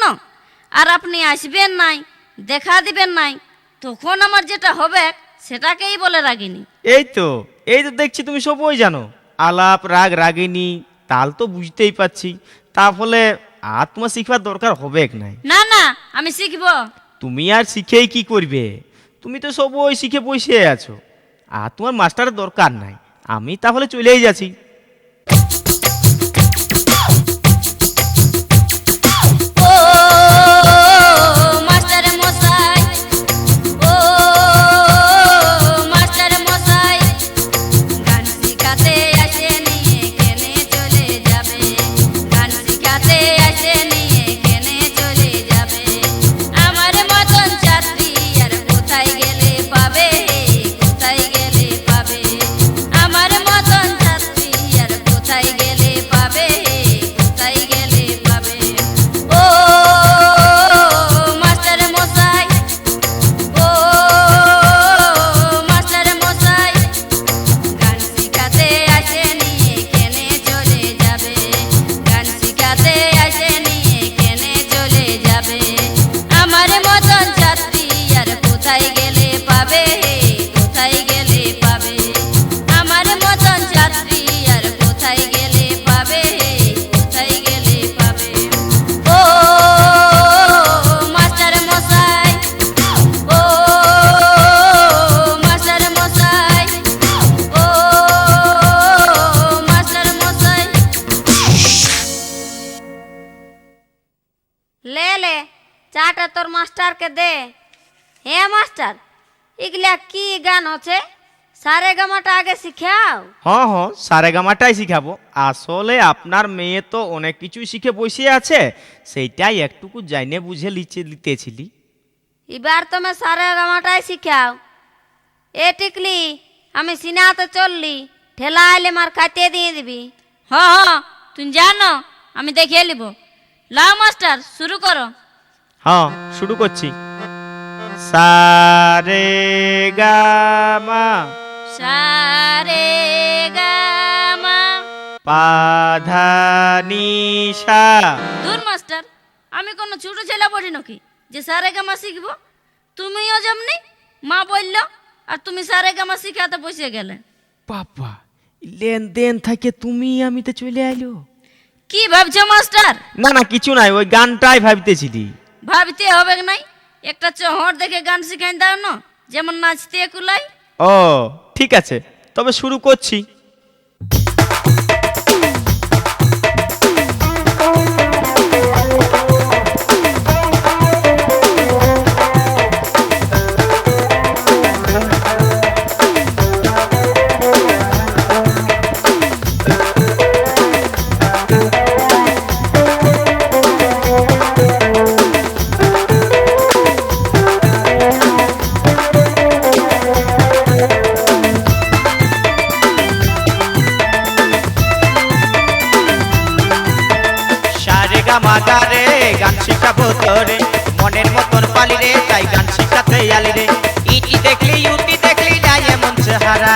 না, আর আপনি আসবেন নাই, দেখা দিবেন নাই, তখন আমার যেটা হবে সেটাকেই বলে রাগিনী। এই তো দেখছি তুমি সবই জানো। আলাপ, রাগ, রাগিনী, তাল তো বুঝতেই পাচ্ছি। তাহলে আর তোমার শিখবার দরকার হবে নাই। না না, আমি শিখবো। তুমি আর শিখেই কি করবে? তুমি তো সবই শিখে বসে আছো, আর তোমার মাস্টারের দরকার নাই। আমি তাহলে চলেই যাচ্ছি। ও মাস্টার মশাই, ও মাস্টার মশাই, গান শিখাতে আসে নিয়ে কেনে চলে যাবে, গান শিখাতে আসে নিয়ে কেনে চলে যাবে। আমার মতন ছাত্রী আর কোথায় গেলে পাবে, কোথায় গেলে পাবে। আমার মতন ছাত্রী আর কোথায় গেলে পাবে, কোথায় গেলে পাবে। ও মাস্টার মশাই, ও মাস্টার মশাই, গান শিখাতে আসে নিয়ে কেনে চলে যাবে, গান শিখাতে আসে নিয়ে কেনে চলে যাবে। আমার মতন ছাত্রী আর কোথায় গেলে পাবে, কোথায় গেলে পাবে। আমার মতন ছাত্রী আর কোথায় গেলে পাবে, কোথায় গেলে পাবে। ও মাস্টার মশাই, ও মাস্টার মশাই, ও মাস্টার মশাই। লে লে চাটা তোর মাস্টারকে দে। হ্যাঁ মাস্টার, এগুলা কি গান হচ্ছে? সারে গামাটা আগে শিখাও। হ্যাঁ হ্যাঁ, সারেগামাটাই শিখাবো। আসলে আপনার মেয়ে তো অনেক কিছুই শিখে বসে আছে, সেইটাই একটুকু জাইনে বুঝে লিতেছিলি। এবার তুমি সারে গামাটাই শিখাও। এ টিকলি, আমি সিনাতে চললি, ঠেলা আইলে মার খাইতে দিয়ে দিবি। হ্যাঁ, তুই জানো, আমি দেখে নিব। লাও মাস্টার, শুরু করো। হ্যাঁ, শুরু করছি। সারেগামা সারে গামা। পাধানিসা। দূর মাস্টার, আমি কোনো ছোট ছেলে পড়ি নাকি যে সারে গামা শিখবো? তুমিও যেমনি মা বললো, আর তুমি সারে গামা শিখাতে বসে গেলে। বাবা, লেনদেন থাকে তুমি আমিতে চলে আইলো। কি ভাবছো মাস্টার? না না, কিছু নাই, ওই গানটাই ভাবতেছিলি। ভাবতে হবে নাই, একটা চহর দেখে গান শিখাই দাও না, যেমন নাচতে কুলাই। ও ঠিক আছে, তবে শুরু করছি। মাগারে গান শিখাবো তোরে, মনের মতন পালি রে, তাই গান শিখাতে আলি রে। ইটি দেখলি ইউটি দেখলি যায় এমন চেহারা।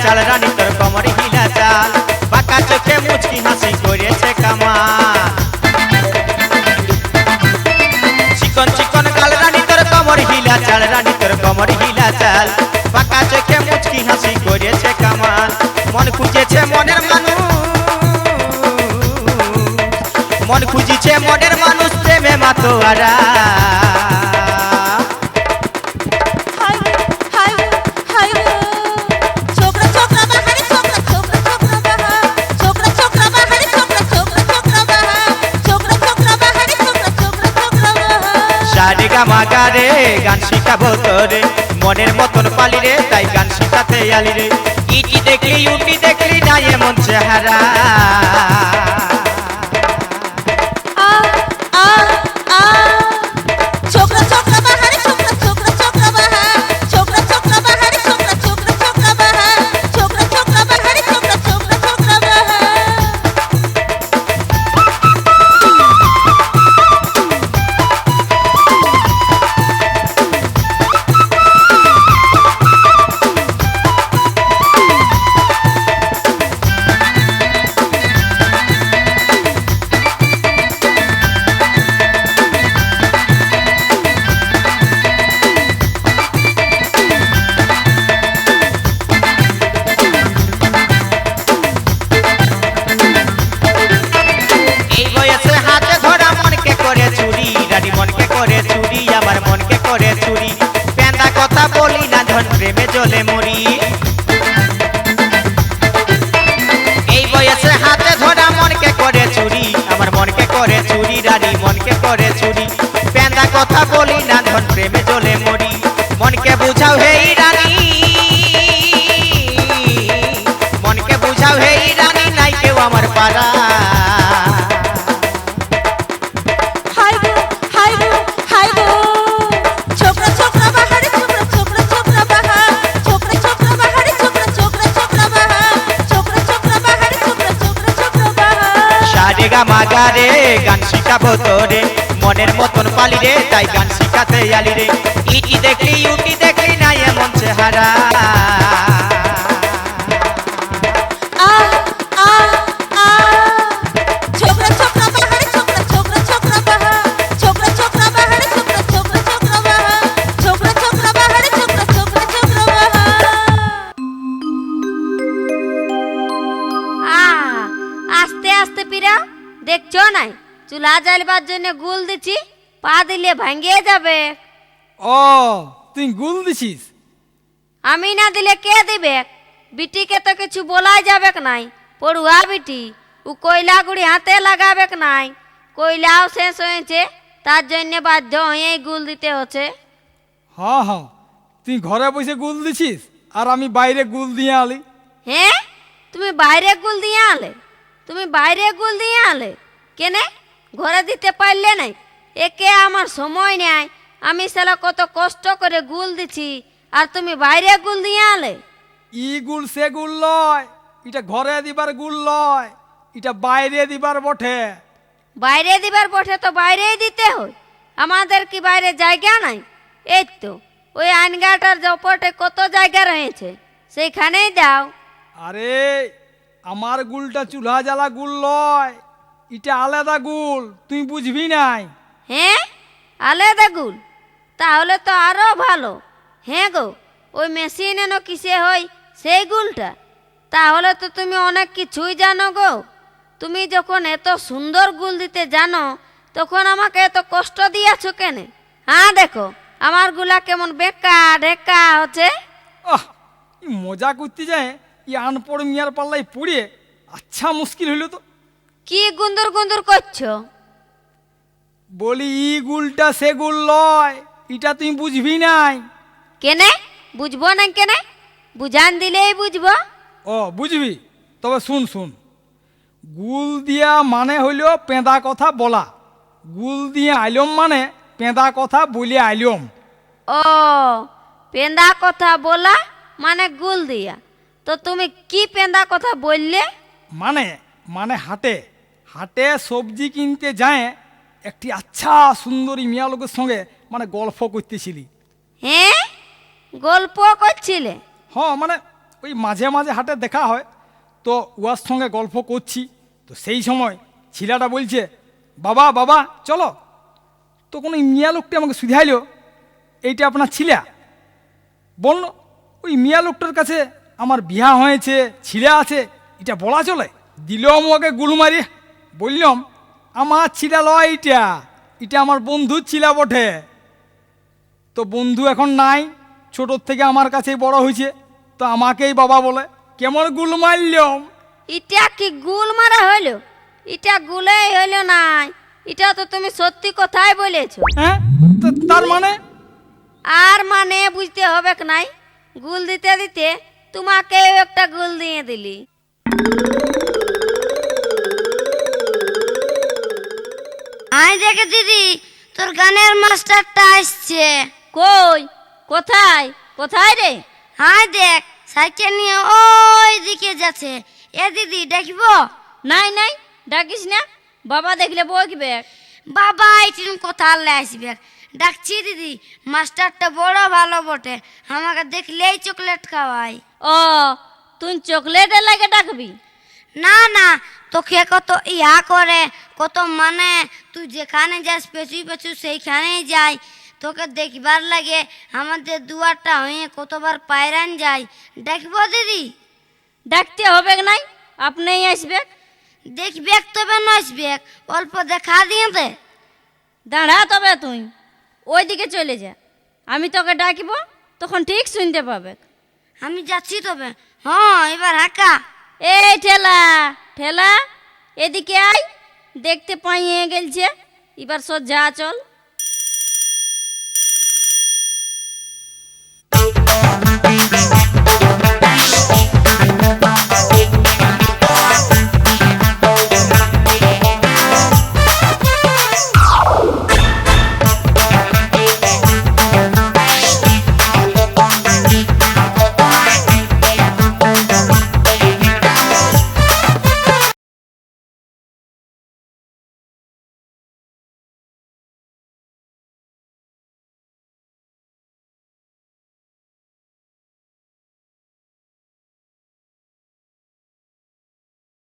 চাল রানী তোর কমর হিলা চাল, বাঁকা চোখে মুচকি হাসি করেছে কামাল। চিকন চিকন গাল রানী তোর কমর হিলা চাল, রানী তোর কমর হিলা চাল, বাঁকা চোখে মুচকি হাসি করেছে কামাল। মন খুঁজেছে মনের মানুষ, মন খুঁজেছে মনের মানুষ, প্রেমে মাতোয়ারা। छोकरा छोकरा গামাগারে গান শিখাবো তোরে মনের মতন পালি রে তাই গান শিখাতে আলি রে ইটি দেখলি উটি দেখলি না এমন চেহারা छोकरा छोकरा बहार छोकरा छोकरा छोकरा बहार छोकरा छोकरा बहार छोकरा छोकरा छोकरा बहार छोकरा छोकरा बहार छोकरा छोकरा छोकरा बहार এই বয়সে হাতে ধরা মনকে করে চুরি রানী মনকে করে চুরি আমার মনকে করে চুরি পেন্দা কথা বলি না ধন প্রেমে জ্বলে মরি এই বয়সে হাতে ধরা মনকে করে চুরি আমার মনকে করে চুরি রানী মনকে করে চুরি পেন্দা কথা বলি না ধন প্রেমে জ্বলে মরি মনকে বুঝাও হেই রানী মনকে বুঝাও হেই রানী নাই কেউ আমার পারা हाय गो छोकरा छोकरा बहार छोकरा छोकरा छोकरा बहार छोकरा छोकरा बहार छोकरा छोकरा छोकरा बहार छोकरा छोकरा बहार छोकरा छोकरा छोकरा बहार সারে গামাগারে গান শিখাবো তোরে মনের মতন পালি রে তাই গান শিখাতে আলি রে ইটি দেখলি উটি দেখলি না এমন চেহারা छोकरा छोकरा बहार छोकरा छोकरा छोकरा बहार छोकरा छोकरा बहार छोकरा छोकरा छोकरा बहार छोकरा छोकरा बहार छोकरा छोकरा छोकरा बहार আস্তে আস্তে পিরা দেখছো নাই চুলা জ্বালবার জন্য গুল দিছি পা দিলে ভাঙ্গিয়ে যাবে ও তুই গুল দিছিস আমি না দিলে কে দিবে বিটিকে তো কিছু বলাই যাবে নাই পড়ুয়া বিটি ও কয়লা গুড়ি হাতে লাগাবে নাই কয়লাও শেষ হয়েছে তার জন্য বাধ্য হয়ে গুল দিতে হচ্ছে হ্যাঁ হ্যাঁ তুই ঘরে বসে গুল দিছিস আর আমি বাইরে গুল দিয়ে আলি হ্যাঁ তুমি বাইরে গুল দিয়ে আলে তুমি বাইরে গুল দিয়ে আলে কেনে ঘরে দিতে পারলে নাই একে আমার সময় নেই আমি সালা কত কষ্ট করে গুল দিছি আর তুমি বাইরে গুল দিয়ে আলে ই গুল সে গুল লয় এটা ঘরে দিবার গুল লয় এটা বাইরে দিবার বটে বাইরে দিবার পথে তো বাইরেই দিতে হয় আমাদের কি বাইরে জায়গা নাই এই তো ওই আইনগাটার জপটে কত জায়গা রয়েছে সেইখানেই দাও আরে আমার গুলটা চুলা জ্বালা গুল লয় এটা আলাদা গুল তুই বুঝবি নাই হ্যাঁ আলাদা গুল তাহলে তো আরো ভালো হ্যাঁ গো ওই মেশিন এনো কিসে হয় সেই গুলটা তাহলে তো তুমি অনেক কিছুই জানো গো তুমি যখন এত সুন্দর গুল দিতে জানো তখন আমাকে এত কষ্ট দিয়েছো কেন হ্যাঁ দেখো আমার গুলা কেমন বেকা ঢেকা হচ্ছে আহ ই মজা করতে যায় ই আনপড় মিয়ার পাল্লাই পড়ে আচ্ছা মুশকিল হইল তো কি গুন্দুর গুন্দুর করছো বলি ই গুলটা সে গুল লয় এটা তুই বুঝবি নাই কেনে বুঝবো না কেনে বুঝান দিলেই বুঝবো ও বুঝবি তবে শুন শুন গুল দিয়া মানে হইল পেঁদা কথা বলা গুল দিয়ে আইলম মানে পেঁদা কথা বলে আইলম ও পেন্দা কথা বলা মানে গুল দিয়া তো তুমি কি পেন্দা কথা বললে মানে মানে হাটে হাটে সবজি কিনতে যায় একটি আচ্ছা সুন্দরী মিয়া লোকের সঙ্গে মানে গল্প করতেছিলি হ্যাঁ গল্প করছিলে হ্যাঁ মানে ওই মাঝে মাঝে হাটে দেখা হয় তো উয়ার সঙ্গে গল্প করছি তো সেই সময় ছেলেটা বলছে বাবা বাবা চলো তখন ওই মিয়া লোকটি আমাকে শুধাইল এইটা আপনার ছিলা বলল ওই মিয়া লোকটার কাছে আমার বিয়া হয়েছে ছিলা আছে এটা বলা চলে দিলাম ওকে গুল মারি বললাম আমার ছিলা লয় এটা এটা আমার বন্ধুর ছিলা বটে তো বন্ধু এখন নাই ছোটোর থেকে আমার কাছেই বড় হয়েছে তো আমাকেই বাবা বলে কেমন গুল মারলাম ইটা কি গুল মারা হইল ইটা গুলেই হইল নাই এটা তো তুমি সত্যি কথাই বলেছো। হ্যাঁ তার মানে আর মানে বুঝতে হবে কি নাই, গুল দিতে দিতে তোমাকেও একটা গুল দিয়ে দিলি। আয় দেখে দিদি, তোর গানের মাস্টারটা আসছে। কই? কোথায় কোথায় রে? হাই দেখ, সাইকেল নিয়ে ওই দিকে যাচ্ছে। এ দিদি দেখব? নাই নাই, ডাকিস না, বাবা দেখলে বকবে। বাবা এইরকম কথা আল্লাহ আসবে। ডাকছি দিদি, মাস্টারটা বড় ভালো বটে, আমাকে দেখলেই চকলেট খাওয়াই। ও, তুই চকলেটের লাগে ডাকবি? না না, তোকে কত ইয়া করে, কত মানে, তুই যেখানে যাস পেছু পেছু সেইখানেই যাই। তোকে দেখবার লাগে আমাদের দুয়ারটা হয়ে কতবার পায়রান যায়। দেখবো দিদি? ডাকতে হবে কি নাই, আপনিই আসবে। দেখবে তবে নসবে, অল্প দেখা দিয়ে দে। দাঁড়া তবে তুই ওইদিকে চলে যা, আমি তোকে ডাকিব, তখন ঠিক শুনতে পাবে। আমি যাচ্ছি তবে। হ্যাঁ, এবার হাঁকা। এই ঠেলা ঠেলা, এদিকে আয়, দেখতে পাইয়ে গেলছে, এবার সোজা চল।